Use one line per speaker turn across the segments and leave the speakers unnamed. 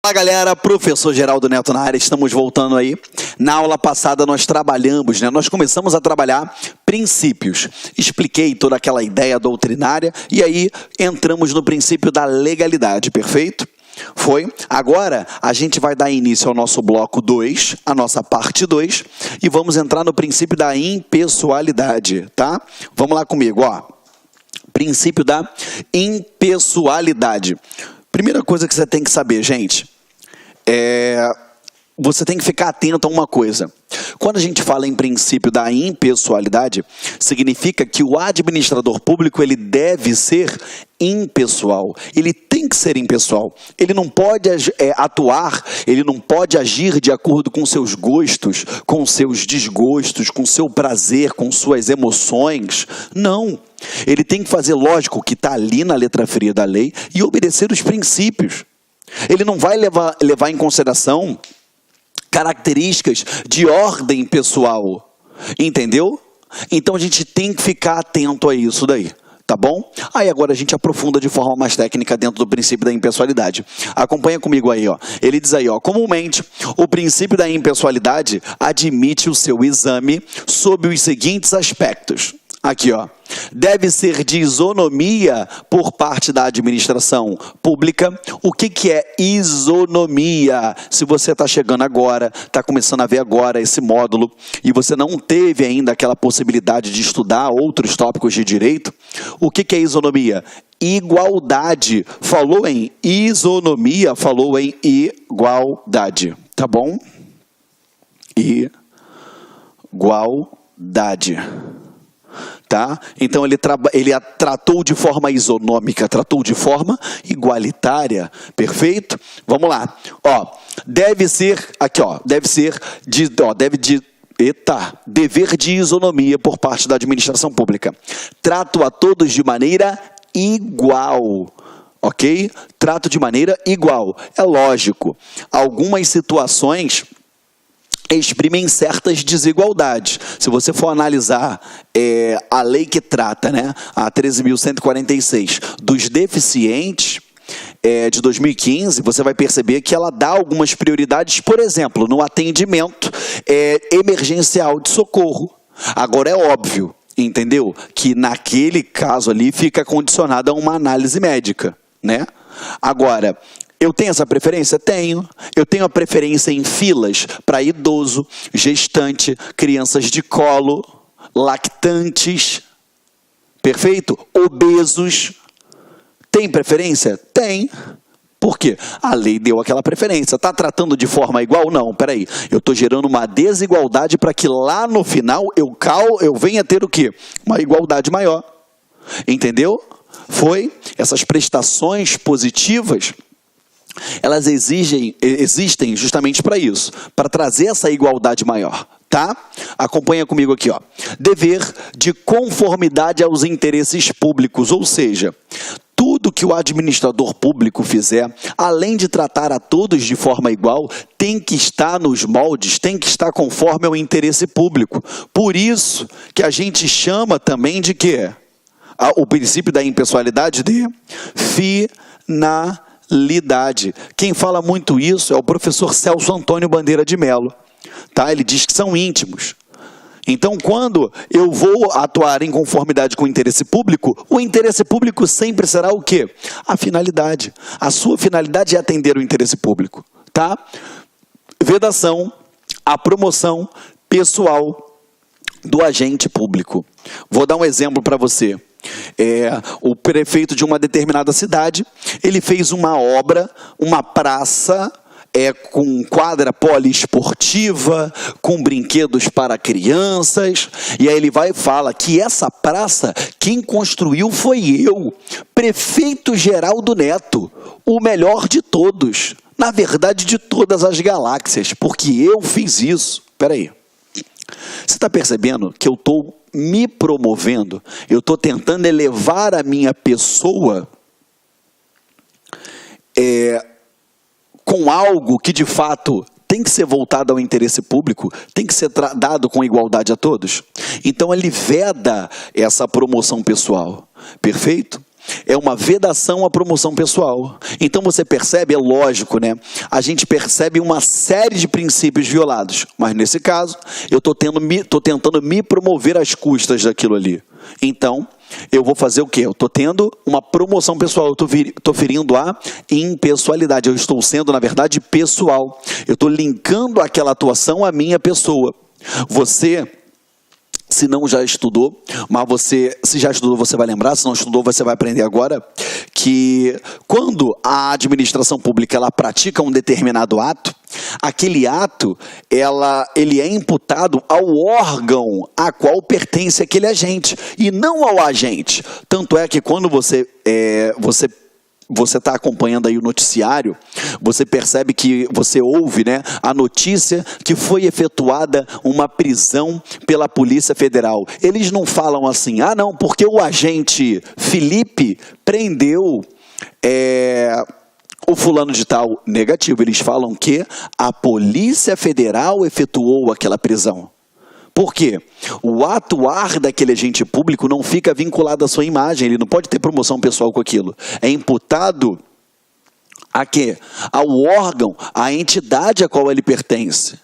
Fala galera, professor Geraldo Neto na área, estamos voltando aí. Na aula passada nós trabalhamos, nós começamos a trabalhar princípios. Expliquei toda aquela ideia doutrinária e aí entramos no princípio da legalidade, perfeito? Foi? Agora a gente vai dar início ao nosso bloco 2, a nossa parte 2, e vamos entrar no princípio da impessoalidade, tá? Vamos lá comigo, ó. Princípio da impessoalidade. Primeira coisa que você tem que saber, gente, você tem que ficar atento a uma coisa. Quando a gente fala em princípio da impessoalidade, significa que o administrador público ele deve ser impessoal. Ele tem que ser impessoal. Ele não pode atuar, ele não pode agir de acordo com seus gostos, com seus desgostos, com seu prazer, com suas emoções. Não. Ele tem que fazer, lógico, o que está ali na letra fria da lei e obedecer os princípios. Ele não vai levar em consideração características de ordem pessoal, entendeu? Então a gente tem que ficar atento a isso daí, tá bom? Aí agora a gente aprofunda de forma mais técnica dentro do princípio da impessoalidade. Acompanha comigo aí, ó. Ele diz aí, ó, comumente, o princípio da impessoalidade admite o seu exame sob os seguintes aspectos. Aqui, ó. Deve ser de isonomia por parte da administração pública. O que é isonomia? Se você está chegando agora, está começando a ver agora esse módulo e você não teve ainda aquela possibilidade de estudar outros tópicos de direito, o que é isonomia? Igualdade. Falou em isonomia, falou em igualdade. Tá bom? Igualdade. Tá? Então ele tratou de forma isonômica, tratou de forma igualitária, perfeito? Vamos lá, ó, dever de isonomia por parte da administração pública. Trato a todos de maneira igual. Ok? Trato de maneira igual. É lógico, algumas situações exprimem certas desigualdades. Se você for analisar a lei que trata, né, a 13.146, dos deficientes de 2015, você vai perceber que ela dá algumas prioridades, por exemplo, no atendimento emergencial de socorro. Agora é óbvio, entendeu? Que naquele caso ali fica condicionado a uma análise médica, né? Agora, eu tenho essa preferência? Tenho. Eu tenho a preferência em filas para idoso, gestante, crianças de colo, lactantes, perfeito? Obesos. Tem preferência? Tem. Por quê? A lei deu aquela preferência. Está tratando de forma igual? Não, peraí. Eu estou gerando uma desigualdade para que lá no final eu venha ter o quê? Uma igualdade maior. Entendeu? Foi essas prestações positivas. Elas existem justamente para isso, para trazer essa igualdade maior, tá? Acompanha comigo aqui, ó. Dever de conformidade aos interesses públicos, ou seja, tudo que o administrador público fizer, além de tratar a todos de forma igual, tem que estar nos moldes, tem que estar conforme ao interesse público. Por isso que a gente chama também de quê? O princípio da impessoalidade de finalidade. Quem fala muito isso é o professor Celso Antônio Bandeira de Mello. Tá? Ele diz que são íntimos. Então, quando eu vou atuar em conformidade com o interesse público sempre será o quê? A finalidade. A sua finalidade é atender o interesse público. Tá? Vedação, a promoção pessoal do agente público. Vou dar um exemplo para você. O prefeito de uma determinada cidade, ele fez uma obra, uma praça com quadra poliesportiva, com brinquedos para crianças, e aí ele vai e fala que essa praça, quem construiu foi eu, prefeito Geraldo Neto, o melhor de todos, na verdade de todas as galáxias, porque eu fiz isso. Peraí, você está percebendo que eu estou me promovendo, eu estou tentando elevar a minha pessoa com algo que de fato tem que ser voltado ao interesse público, tem que ser dado com igualdade a todos. Então ele veda essa promoção pessoal, perfeito? é uma vedação à promoção pessoal. Então você percebe, é lógico, né? A gente percebe uma série de princípios violados, mas nesse caso, eu estou tentando me promover às custas daquilo ali. Então, eu vou fazer o quê? Eu estou tendo uma promoção pessoal, eu estou ferindo a impessoalidade, eu estou sendo, na verdade, pessoal. Eu estou linkando aquela atuação à minha pessoa. Você, se não já estudou, mas se já estudou, você vai lembrar, se não estudou, você vai aprender agora, que quando a administração pública ela pratica um determinado ato, aquele ato ele é imputado ao órgão a qual pertence aquele agente, e não ao agente. Tanto é que quando você está acompanhando aí o noticiário, você percebe que você ouve, né, a notícia que foi efetuada uma prisão pela Polícia Federal. Eles não falam assim, não, porque o agente Felipe prendeu o fulano de tal. Negativo, eles falam que a Polícia Federal efetuou aquela prisão. Por quê? O atuar daquele agente público não fica vinculado à sua imagem, ele não pode ter promoção pessoal com aquilo. É imputado a quê? Ao órgão, à entidade a qual ele pertence.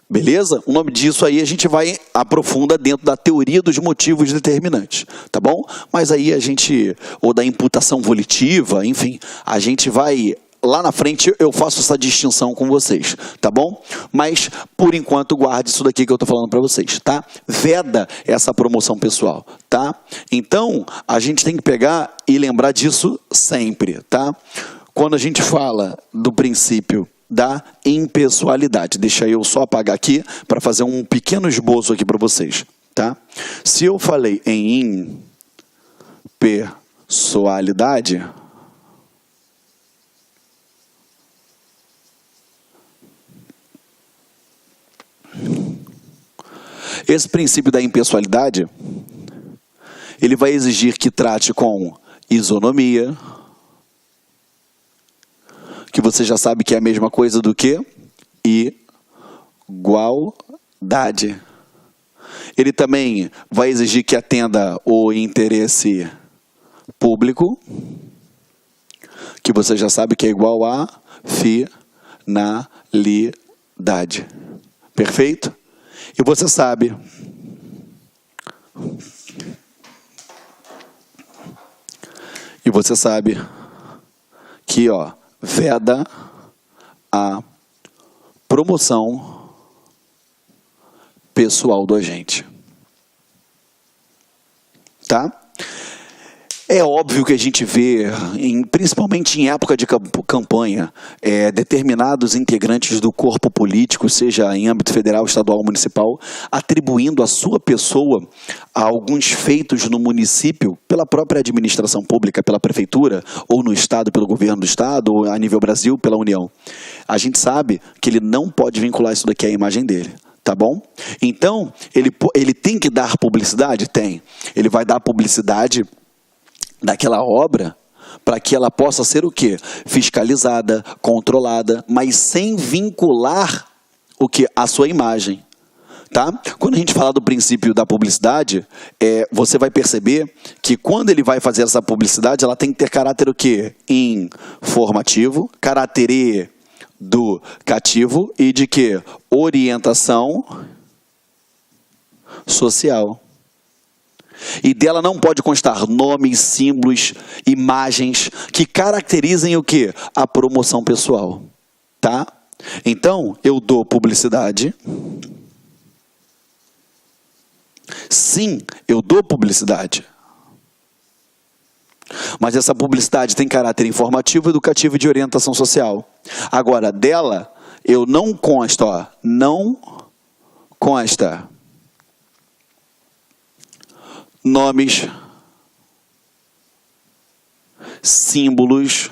Beleza? O nome disso aí a gente vai aprofunda dentro da teoria dos motivos determinantes, tá bom? Mas aí ou da imputação volitiva, enfim, a gente vai... Lá na frente eu faço essa distinção com vocês, tá bom? Mas, por enquanto, guarde isso daqui que eu estou falando para vocês, tá? Veda essa promoção pessoal, tá? Então, a gente tem que pegar e lembrar disso sempre, tá? Quando a gente fala do princípio da impessoalidade, deixa eu só apagar aqui para fazer um pequeno esboço aqui para vocês, tá? Se eu falei em impessoalidade... Esse princípio da impessoalidade, ele vai exigir que trate com isonomia, que você já sabe que é a mesma coisa do que igualdade. Ele também vai exigir que atenda o interesse público, que você já sabe que é igual a finalidade. Perfeito? E você sabe que, veda a promoção pessoal do agente. Tá? É óbvio que a gente vê, principalmente em época de campanha, determinados integrantes do corpo político, seja em âmbito federal, estadual ou municipal, atribuindo a sua pessoa a alguns feitos no município pela própria administração pública, pela prefeitura, ou no estado, pelo governo do estado, ou a nível Brasil, pela União. A gente sabe que ele não pode vincular isso daqui à imagem dele. Tá bom? Então, ele tem que dar publicidade? Tem. Ele vai dar publicidade daquela obra para que ela possa ser o quê? Fiscalizada, controlada, mas sem vincular o quê? A sua imagem. Tá? Quando a gente fala do princípio da publicidade, você vai perceber que quando ele vai fazer essa publicidade, ela tem que ter caráter o quê? Informativo, caráter educativo e de quê? Orientação social. E dela não pode constar nomes, símbolos, imagens que caracterizem o quê? A promoção pessoal. Tá? Então, eu dou publicidade. Sim, eu dou publicidade. Mas essa publicidade tem caráter informativo, educativo e de orientação social. Agora, dela, eu não consta, não consta nomes, símbolos,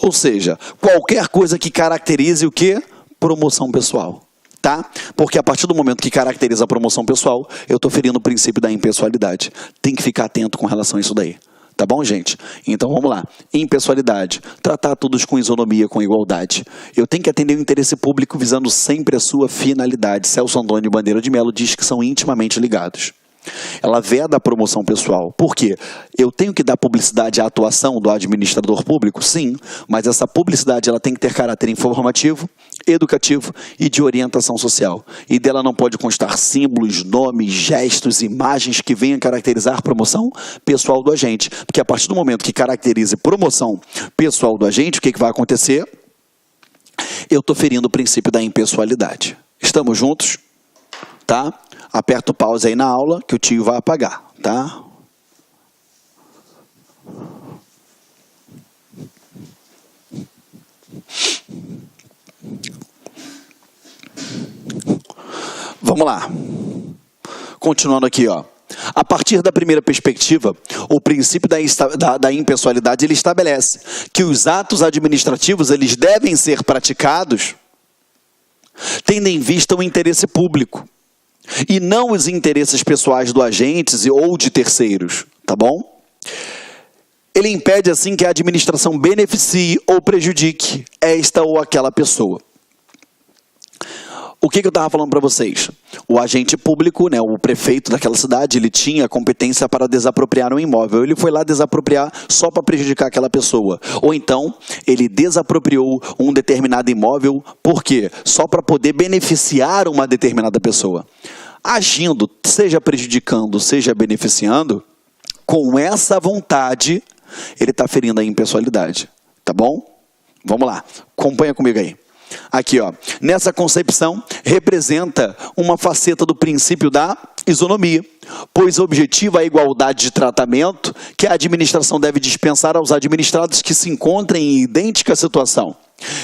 ou seja, qualquer coisa que caracterize o quê? Promoção pessoal. Tá? Porque a partir do momento que caracteriza a promoção pessoal, eu estou ferindo o princípio da impessoalidade. Tem que ficar atento com relação a isso daí. Tá bom, gente? Então vamos lá. Impessoalidade. Tratar todos com isonomia, com igualdade. Eu tenho que atender o interesse público visando sempre a sua finalidade. Celso Antônio Bandeira de Melo diz que são intimamente ligados. Ela veda a promoção pessoal. Por quê? Eu tenho que dar publicidade à atuação do administrador público? Sim, mas essa publicidade ela tem que ter caráter informativo, educativo e de orientação social. E dela não pode constar símbolos, nomes, gestos, imagens que venham caracterizar a promoção pessoal do agente. Porque a partir do momento que caracterize promoção pessoal do agente, o que vai acontecer? Eu estou ferindo o princípio da impessoalidade. Estamos juntos? Tá? Aperta o pause aí na aula que o tio vai apagar, tá? Vamos lá. Continuando aqui, ó. A partir da primeira perspectiva, o princípio da impessoalidade ele estabelece que os atos administrativos eles devem ser praticados tendo em vista o interesse público e não os interesses pessoais do agente ou de terceiros, tá bom? Ele impede assim que a administração beneficie ou prejudique esta ou aquela pessoa. O que eu estava falando para vocês? O agente público, né, o prefeito daquela cidade, ele tinha competência para desapropriar um imóvel. Ele foi lá desapropriar só para prejudicar aquela pessoa. Ou então, ele desapropriou um determinado imóvel, por quê? Só para poder beneficiar uma determinada pessoa. Agindo, seja prejudicando, seja beneficiando, com essa vontade, ele está ferindo a impessoalidade. Tá bom? Vamos lá, acompanha comigo aí. Aqui, ó, nessa concepção, representa uma faceta do princípio da isonomia, pois objetiva a igualdade de tratamento que a administração deve dispensar aos administrados que se encontrem em idêntica situação,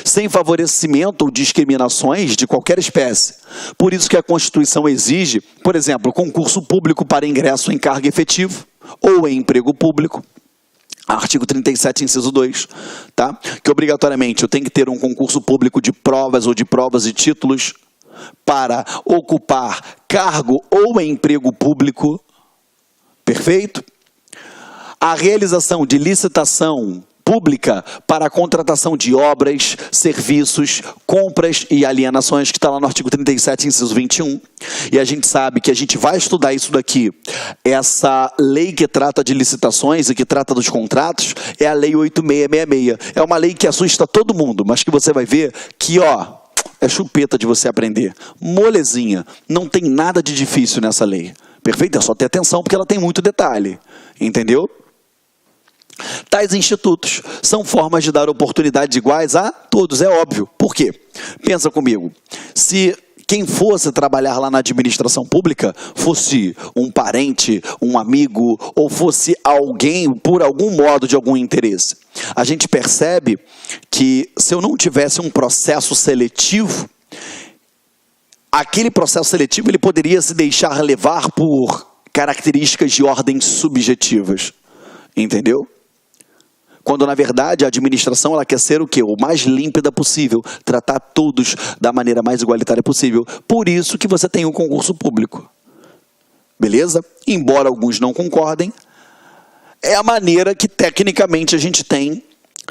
sem favorecimento ou discriminações de qualquer espécie. Por isso que a Constituição exige, por exemplo, concurso público para ingresso em cargo efetivo ou em emprego público. Artigo 37, inciso 2, tá? Que obrigatoriamente eu tenho que ter um concurso público de provas ou de provas e títulos para ocupar cargo ou emprego público, perfeito? A realização de licitação pública para a contratação de obras, serviços, compras e alienações, que está lá no artigo 37, inciso 21. E a gente sabe que a gente vai estudar isso daqui. Essa lei que trata de licitações e que trata dos contratos é a Lei 8666. É uma lei que assusta todo mundo, mas que você vai ver que, ó, é chupeta de você aprender. Molezinha. Não tem nada de difícil nessa lei. Perfeito? É só ter atenção porque ela tem muito detalhe. Entendeu? Tais institutos são formas de dar oportunidades iguais a todos, é óbvio. Por quê? Pensa comigo, se quem fosse trabalhar lá na administração pública fosse um parente, um amigo, ou fosse alguém por algum modo de algum interesse, a gente percebe que se eu não tivesse um processo seletivo, aquele processo seletivo ele poderia se deixar levar por características de ordem subjetivas, entendeu? Quando, na verdade, a administração ela quer ser o quê? O mais límpida possível, tratar todos da maneira mais igualitária possível. Por isso que você tem um concurso público. Beleza? Embora alguns não concordem, é a maneira que, tecnicamente, a gente tem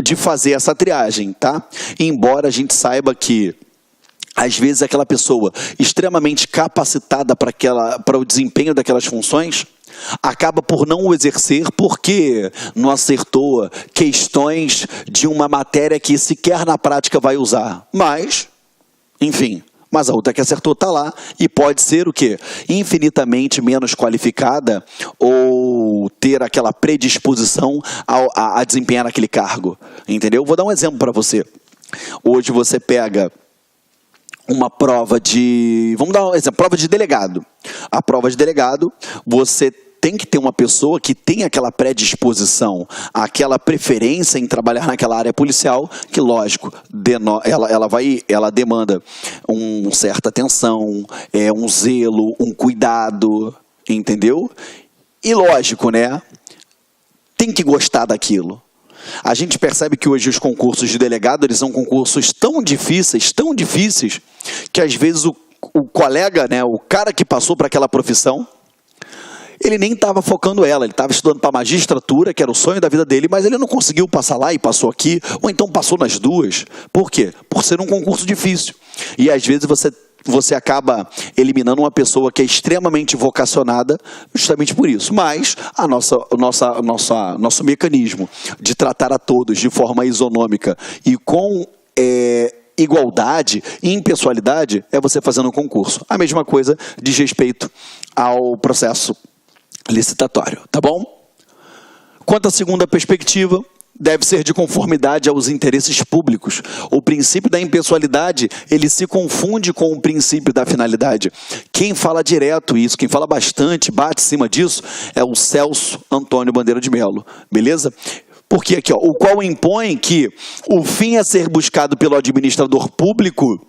de fazer essa triagem, tá? Embora a gente saiba que, às vezes, aquela pessoa extremamente capacitada para o desempenho daquelas funções acaba por não o exercer porque não acertou questões de uma matéria que sequer na prática vai usar. Mas, enfim, mas a outra que acertou está lá e pode ser o quê? Infinitamente menos qualificada ou ter aquela predisposição a desempenhar aquele cargo. Entendeu? Vou dar um exemplo para você. Hoje você pega uma prova de... Vamos dar um exemplo, prova de delegado. A prova de delegado, você tem que ter uma pessoa que tem aquela predisposição, aquela preferência em trabalhar naquela área policial, que, lógico, ela demanda uma certa atenção, um zelo, um cuidado, entendeu? E, lógico, né? Tem que gostar daquilo. A gente percebe que hoje os concursos de delegado, eles são concursos tão difíceis, que às vezes o colega, né, o cara que passou para aquela profissão, ele nem estava focando ela, ele estava estudando para magistratura, que era o sonho da vida dele, mas ele não conseguiu passar lá e passou aqui, ou então passou nas duas. Por quê? Por ser um concurso difícil. E às vezes você você acaba eliminando uma pessoa que é extremamente vocacionada justamente por isso. Mas nosso mecanismo de tratar a todos de forma isonômica e com igualdade e impessoalidade é você fazendo um concurso. A mesma coisa diz respeito ao processo licitatório, tá bom? Quanto à segunda perspectiva, deve ser de conformidade aos interesses públicos. O princípio da impessoalidade, ele se confunde com o princípio da finalidade. Quem fala direto isso, quem fala bastante, bate em cima disso, é o Celso Antônio Bandeira de Melo, beleza? Porque aqui, ó, o qual impõe que o fim a ser buscado pelo administrador público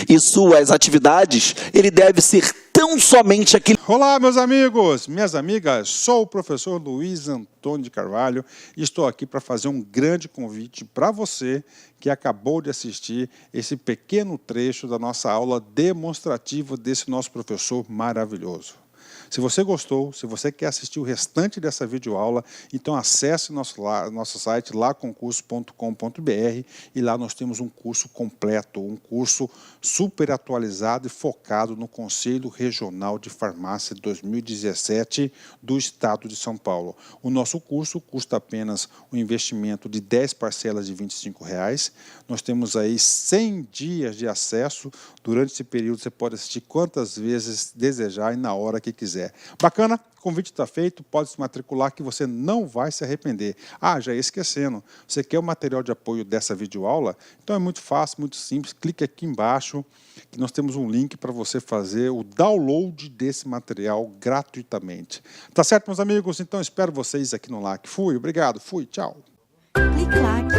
e suas atividades, ele deve ser tão somente aquele...
Olá, meus amigos, minhas amigas, sou o professor Luiz Antônio de Carvalho e estou aqui para fazer um grande convite para você que acabou de assistir esse pequeno trecho da nossa aula demonstrativa desse nosso professor maravilhoso. Se você gostou, se você quer assistir o restante dessa videoaula, então acesse nosso site laconcurso.com.br e lá nós temos um curso completo, um curso super atualizado e focado no Conselho Regional de Farmácia 2017 do Estado de São Paulo. O nosso curso custa apenas um investimento de 10 parcelas de R$ 25. Nós temos aí 100 dias de acesso. Durante esse período você pode assistir quantas vezes desejar e na hora que quiser. Bacana? O convite está feito, pode se matricular que você não vai se arrepender. Ah, já ia esquecendo, você quer o material de apoio dessa videoaula? Então é muito fácil, muito simples, clique aqui embaixo que nós temos um link para você fazer o download desse material gratuitamente. Tá certo, meus amigos? Então espero vocês aqui no LAC. Fui, obrigado, fui, tchau.
Clique LAC.